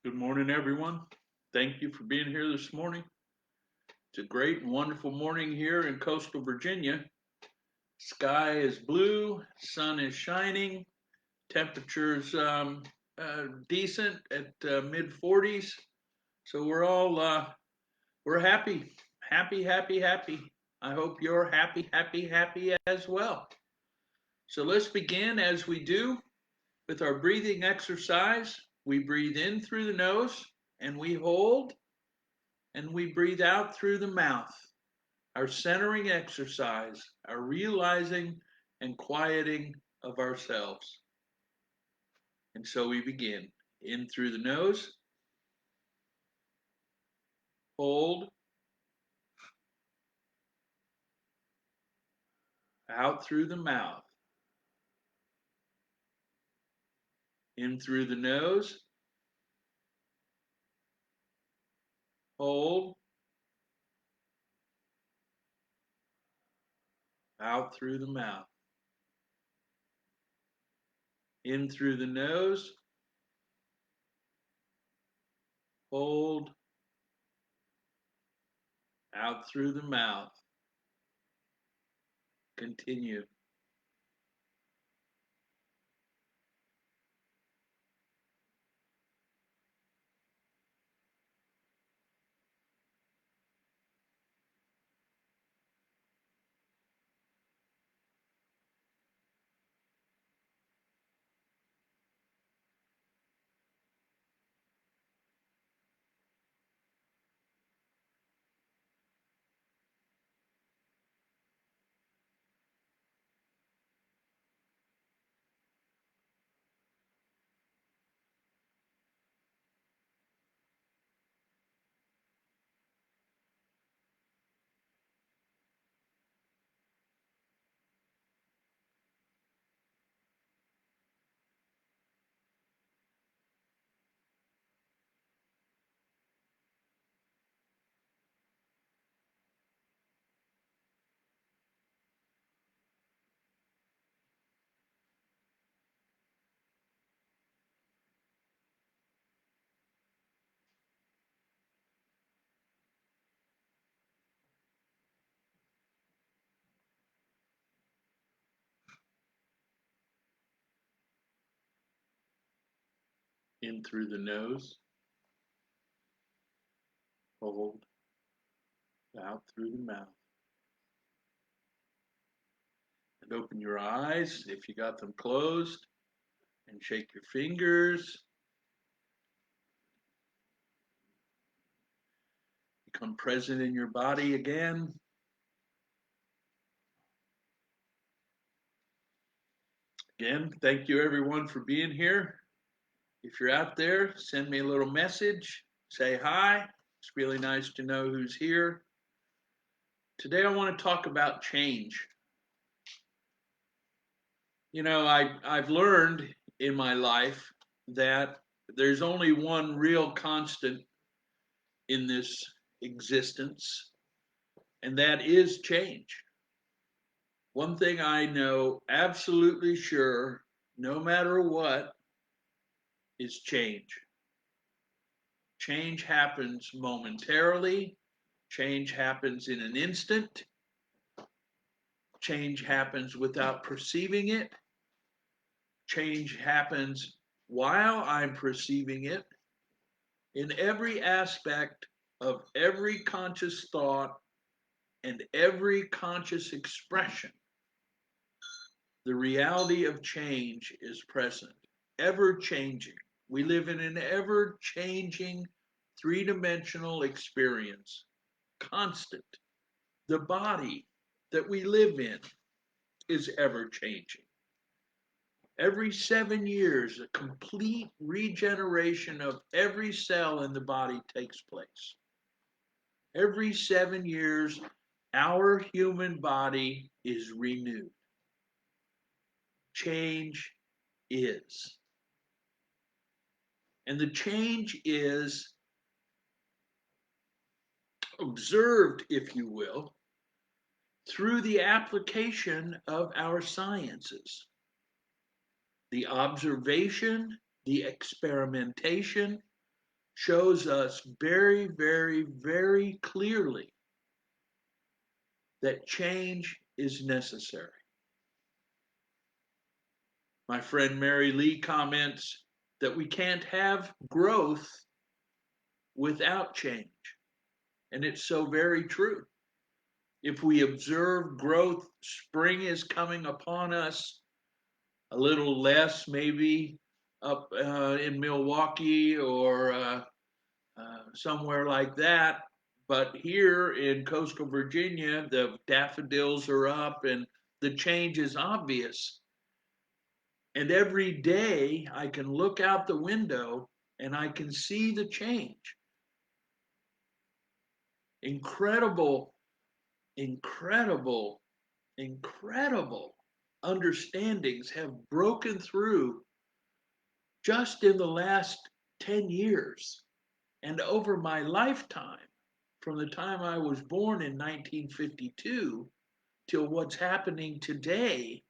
Good morning, everyone. Thank you for being here this morning. It's a great and wonderful morning here in coastal Virginia. Sky is blue, sun is shining, temperatures decent at mid 40s. So we're happy, happy, happy, happy. I hope you're happy, happy, happy as well. So let's begin as we do with our breathing exercise. We breathe in through the nose and we hold and we breathe out through the mouth. Our centering exercise, our realizing and quieting of ourselves. And so we begin in through the nose, hold, out through the mouth, in through the nose, hold, out through the mouth, in through the nose, hold, out through the mouth. Continue. In through the nose, hold, out through the mouth. And open your eyes if you got them closed and shake your fingers. Become present in your body again. Again, thank you everyone for being here. If you're out there, send me a little message, say hi. It's really nice to know who's here. Today I want to talk about change. You know, I've learned in my life that there's only one real constant in this existence, and that is change. One thing I know absolutely sure, no matter what, is change. Change happens momentarily, change happens in an instant, change happens without perceiving it, change happens while I'm perceiving it in every aspect of every conscious thought and every conscious expression. The reality of change is present, ever changing. We live in an ever changing three-dimensional experience, constant. The body that we live in is ever changing. Every 7 years, a complete regeneration of every cell in the body takes place. Every 7 years, our human body is renewed. Change is. And the change is observed, if you will, through the application of our sciences. The observation, the experimentation, shows us very, very, very clearly that change is necessary. My friend Mary Lee comments that we can't have growth without change. And it's so very true. If we observe growth, spring is coming upon us, a little less maybe up in Milwaukee or somewhere like that. But here in coastal Virginia, the daffodils are up and the change is obvious. And every day I can look out the window and I can see the change. Incredible, incredible, incredible understandings have broken through just in the last 10 years. And over my lifetime, from the time I was born in 1952 till what's happening today,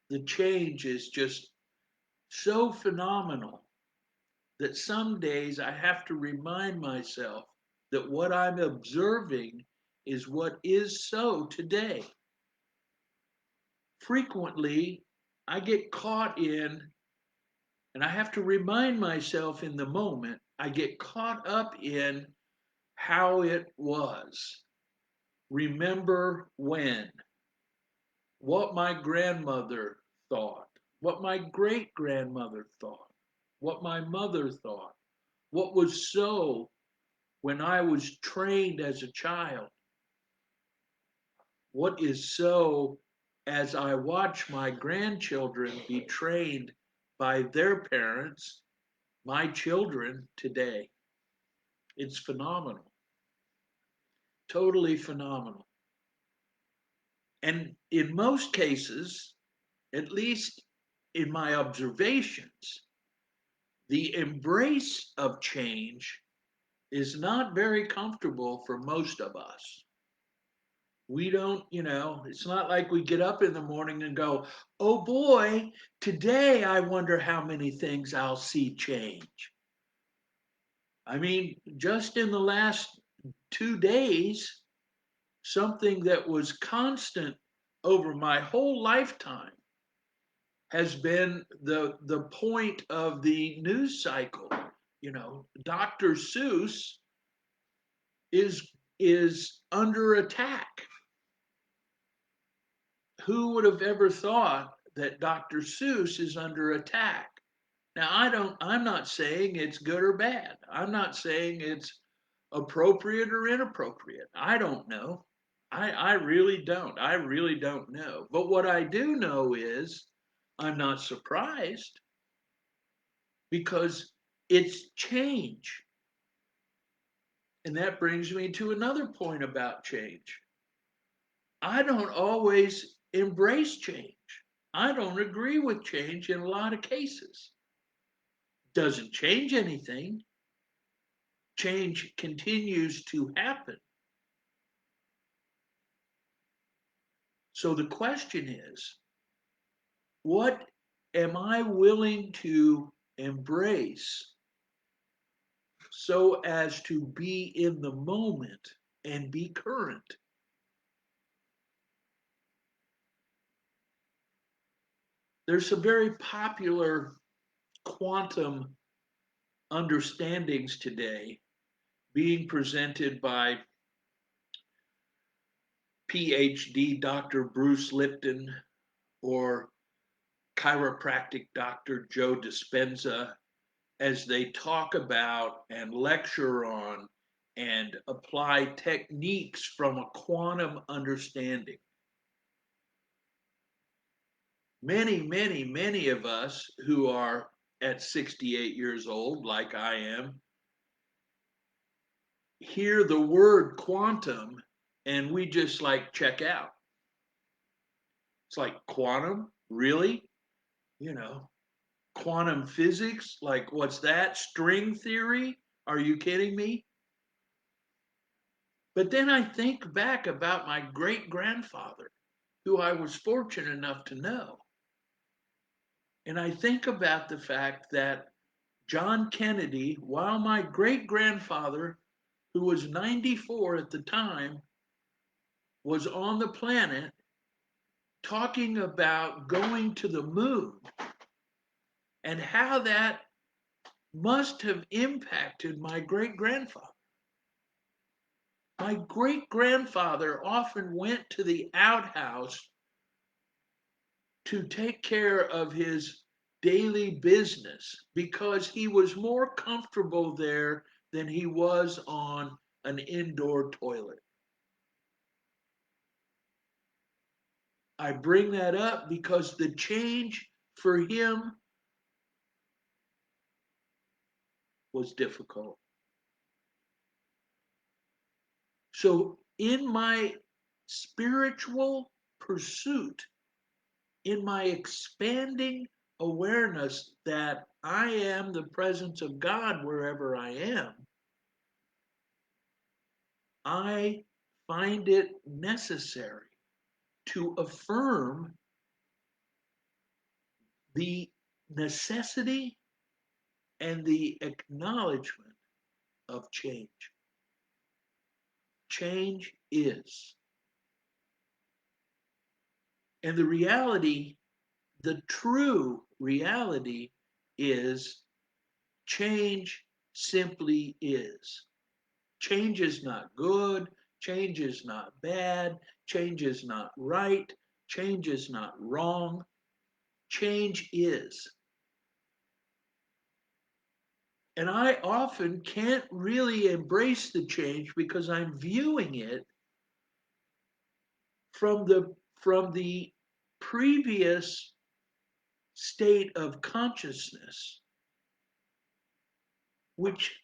the change is just so phenomenal that some days I have to remind myself that what I'm observing is what is so today. Frequently, I get caught in, and I have to remind myself in the moment, I get caught up in how it was. Remember when, what my grandmother thought, what my great grandmother thought, what my mother thought, what was so when I was trained as a child, what is so as I watch my grandchildren be trained by their parents, my children today. It's phenomenal, totally phenomenal. And in most cases, at least in my observations, the embrace of change is not very comfortable for most of us. We don't, it's not like we get up in the morning and go, oh boy, today I wonder how many things I'll see change. I mean, just in the last 2 days, something that was constant over my whole lifetime has been the point of the news cycle. Dr. Seuss is under attack. Who would have ever thought that Dr. Seuss is under attack? Now I'm not saying it's good or bad. I'm not saying it's appropriate or inappropriate. I don't know. I really don't. I really don't know. But what I do know is I'm not surprised because it's change. And that brings me to another point about change. I don't always embrace change. I don't agree with change in a lot of cases. Doesn't change anything. Change continues to happen. So the question is, what am I willing to embrace so as to be in the moment and be current? There's some very popular quantum understandings today being presented by PhD Dr. Bruce Lipton or chiropractic Dr. Joe Dispenza as they talk about and lecture on and apply techniques from a quantum understanding. Many, many, many of us who are at 68 years old, like I am, hear the word quantum and we just like check out. It's like, quantum? Really? You know, quantum physics? Like, what's that? String theory? Are you kidding me? But then I think back about my great grandfather, who I was fortunate enough to know. And I think about the fact that John Kennedy, while my great grandfather, who was 94 at the time, was on the planet talking about going to the moon and how that must have impacted my great grandfather. My great grandfather often went to the outhouse to take care of his daily business because he was more comfortable there than he was on an indoor toilet. I bring that up because the change for him was difficult. So, in my spiritual pursuit, in my expanding awareness that I am the presence of God wherever I am, I find it necessary to affirm the necessity and the acknowledgement of change. Change is. And the reality, the true reality is change simply is. Change is not good. Change is not bad. Change is not right. Change is not wrong. Change is. And I often can't really embrace the change because I'm viewing it from the previous state of consciousness, which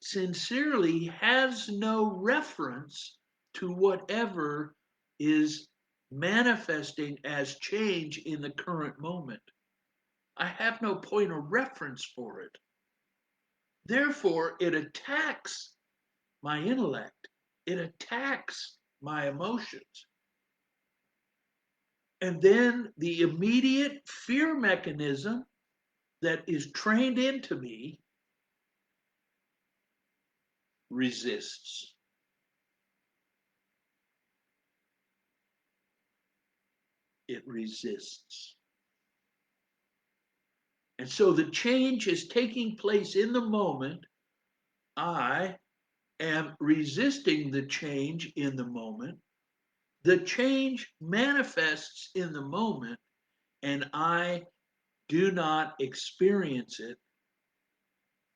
sincerely has no reference to whatever is manifesting as change in the current moment. I have no point of reference for it. Therefore, it attacks my intellect, it attacks my emotions. And then the immediate fear mechanism that is trained into me resists. It resists. And so the change is taking place in the moment. I am resisting the change in the moment. The change manifests in the moment, and I do not experience it.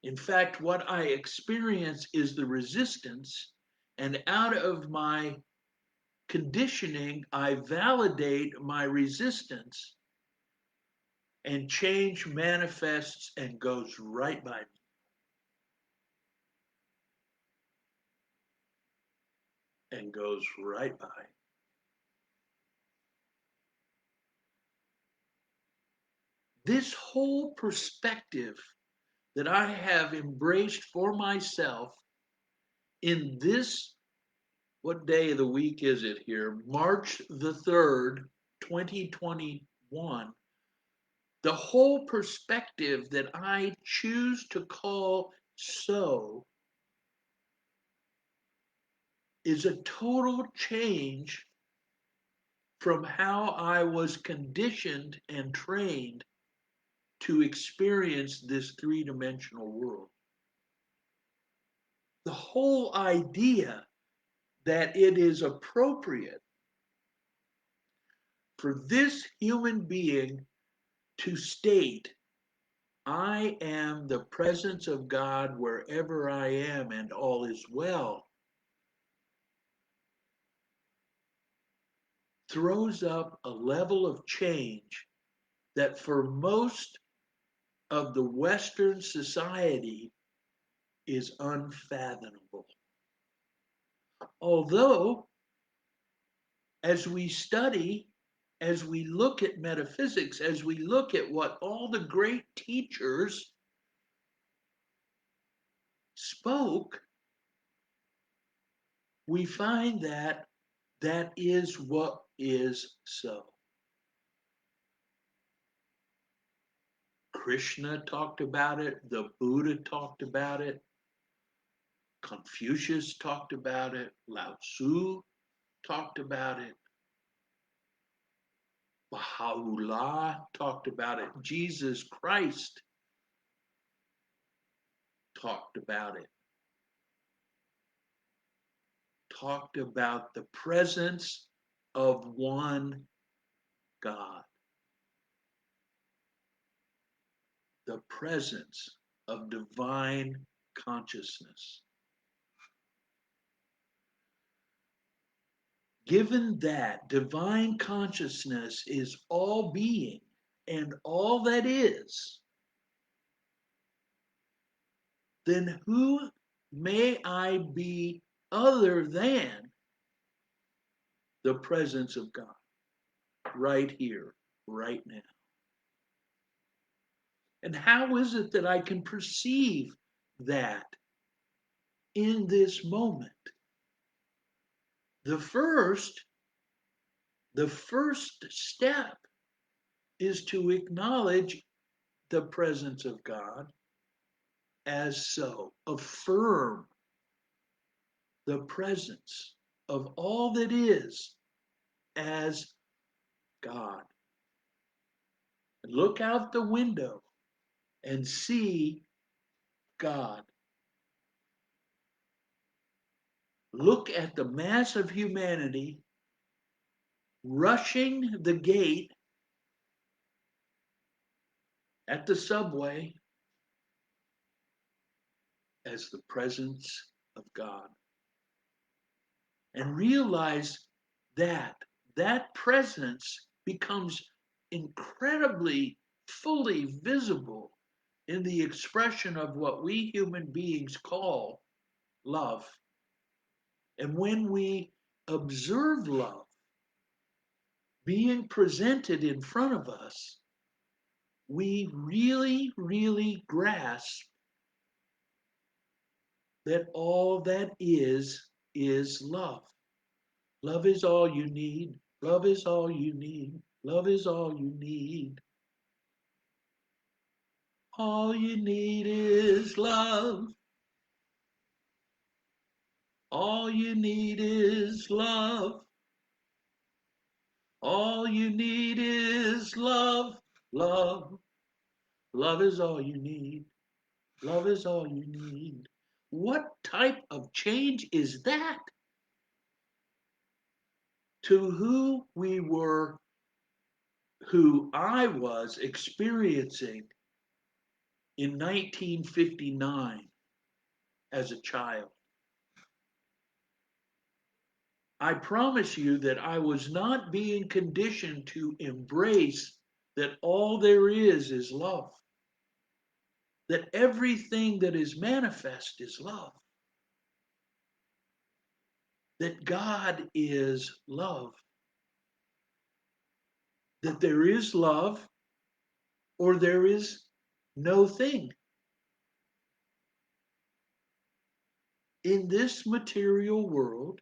In fact, what I experience is the resistance, and out of my conditioning, I validate my resistance, and change manifests and goes right by me and goes right by. This whole perspective that I have embraced for myself in this, what day of the week is it here? March the 3rd, 2021. The whole perspective that I choose to call so is a total change from how I was conditioned and trained to experience this three-dimensional world. The whole idea that it is appropriate for this human being to state, I am the presence of God wherever I am and all is well, throws up a level of change that for most of the Western society is unfathomable. Although, as we study, as we look at metaphysics, as we look at what all the great teachers spoke, we find that that is what is so. Krishna talked about it. The Buddha talked about it. Confucius talked about it. Lao Tzu talked about it. Baha'u'llah talked about it. Jesus Christ talked about it. Talked about the presence of one God. The presence of divine consciousness. Given that divine consciousness is all being and all that is, then who may I be other than the presence of God right here, right now? And how is it that I can perceive that in this moment? The first step is to acknowledge the presence of God as so. Affirm the presence of all that is as God. Look out the window and see God. Look at the mass of humanity rushing the gate at the subway as the presence of God. And realize that that presence becomes incredibly fully visible in the expression of what we human beings call love. And when we observe love being presented in front of us, we really, really grasp that all that is love. Love is all you need. Love is all you need. Love is all you need. All you need is love. All you need is love. All you need is love. Love. Love is all you need. Love is all you need. What type of change is that to who we were, who I was experiencing in 1959 as a child? I promise you that I was not being conditioned to embrace that all there is love, that everything that is manifest is love, that God is love, that there is love or there is no thing. In this material world,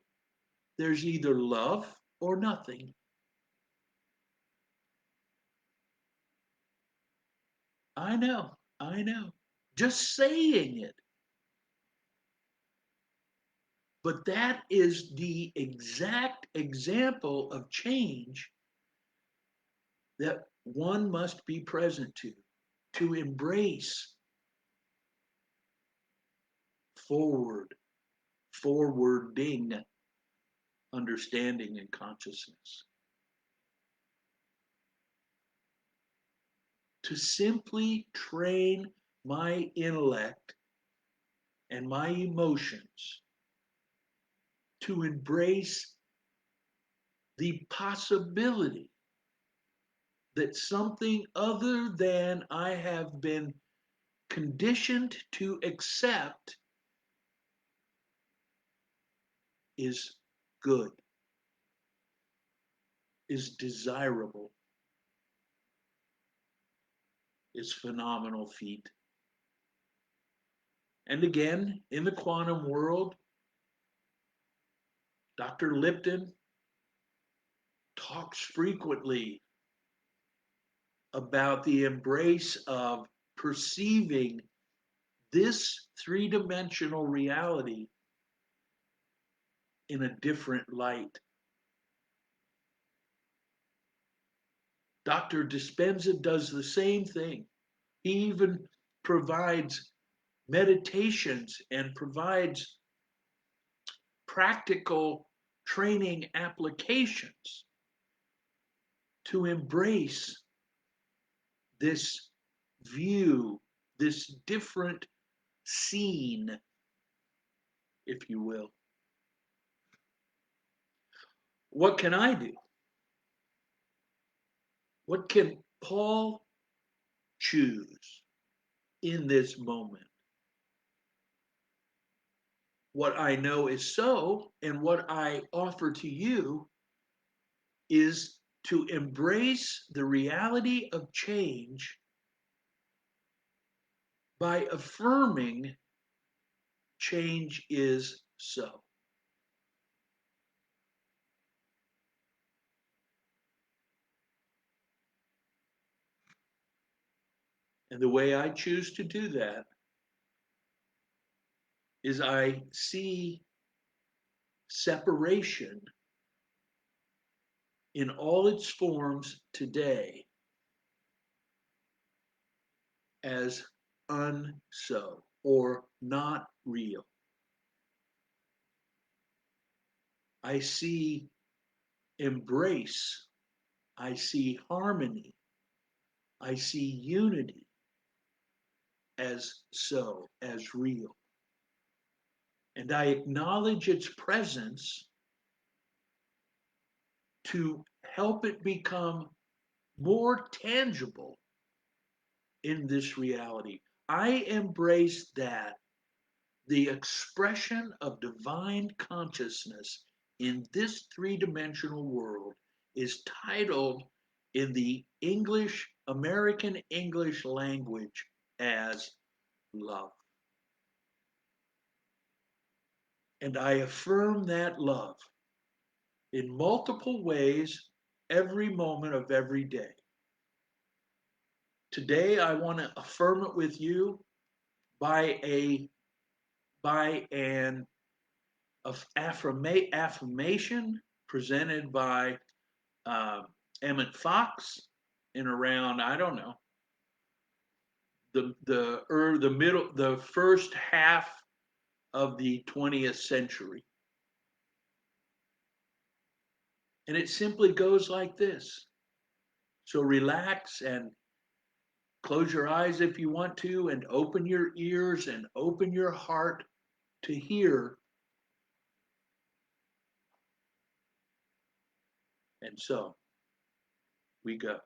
there's either love or nothing. I know, I know. Just saying it. But that is the exact example of change that one must be present to embrace forwarding understanding and consciousness. To simply train my intellect and my emotions to embrace the possibility that something other than I have been conditioned to accept is good, is desirable, is phenomenal feat. And again, in the quantum world, Dr. Lipton talks frequently about the embrace of perceiving this three-dimensional reality in a different light. Dr. Dispenza does the same thing. He even provides meditations and provides practical training applications to embrace this view, this different scene, if you will. What can I do? What can Paul choose in this moment? What I know is so, and what I offer to you is to embrace the reality of change by affirming change is so. And the way I choose to do that is I see separation in all its forms today as unso or not real. I see embrace. I see harmony. I see unity as so, as real. And I acknowledge its presence to help it become more tangible in this reality. I embrace that the expression of divine consciousness in this three-dimensional world is titled in the American English language as love. And I affirm that love in multiple ways every moment of every day. Today, I want to affirm it with you by an affirmation presented by uh, Emmett Fox in around, I don't know, the first half of the 20th century. And it simply goes like this. So relax and close your eyes if you want to, and open your ears and open your heart to hear. And so we go.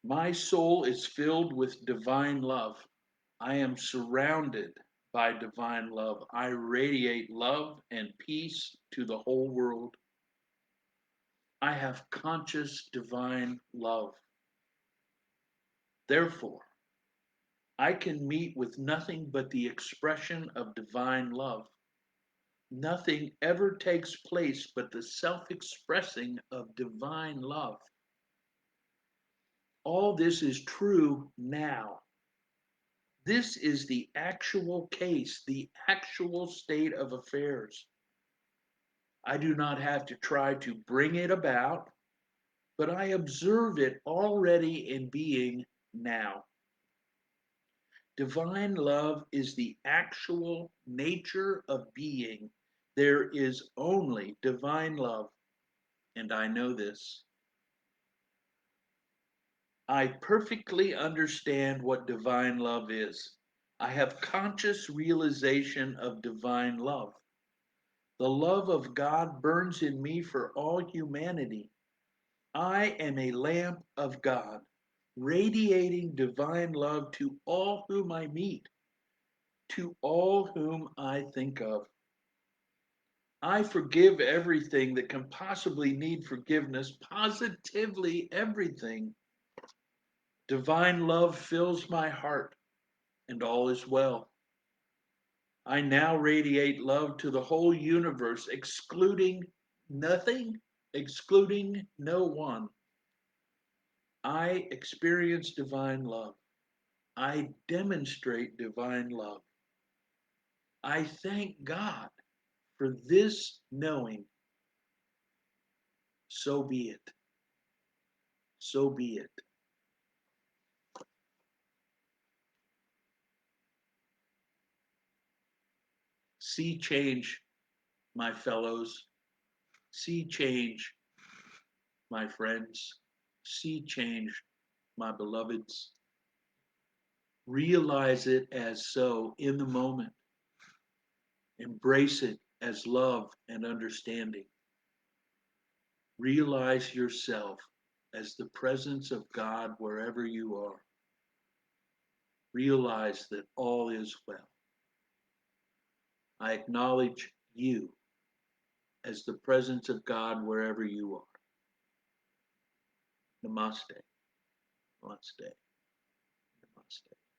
My soul is filled with divine love. I am surrounded by divine love. I radiate love and peace to the whole world. I have conscious divine love. Therefore, I can meet with nothing but the expression of divine love. Nothing ever takes place but the self-expressing of divine love. All this is true now. This is the actual case, the actual state of affairs. I do not have to try to bring it about, but I observe it already in being now. Divine love is the actual nature of being. There is only divine love, and I know this. I perfectly understand what divine love is. I have conscious realization of divine love. The love of God burns in me for all humanity. I am a lamp of God, radiating divine love to all whom I meet, to all whom I think of. I forgive everything that can possibly need forgiveness, positively everything. Divine love fills my heart, and all is well. I now radiate love to the whole universe, excluding nothing excluding no one. I experience divine love. I demonstrate divine love. I thank God for this knowing. So be it. So be it. See change, my fellows. See change, my friends. See change, my beloveds. Realize it as so in the moment. Embrace it as love and understanding. Realize yourself as the presence of God wherever you are. Realize that all is well. I acknowledge you as the presence of God wherever you are. Namaste. Namaste. Namaste.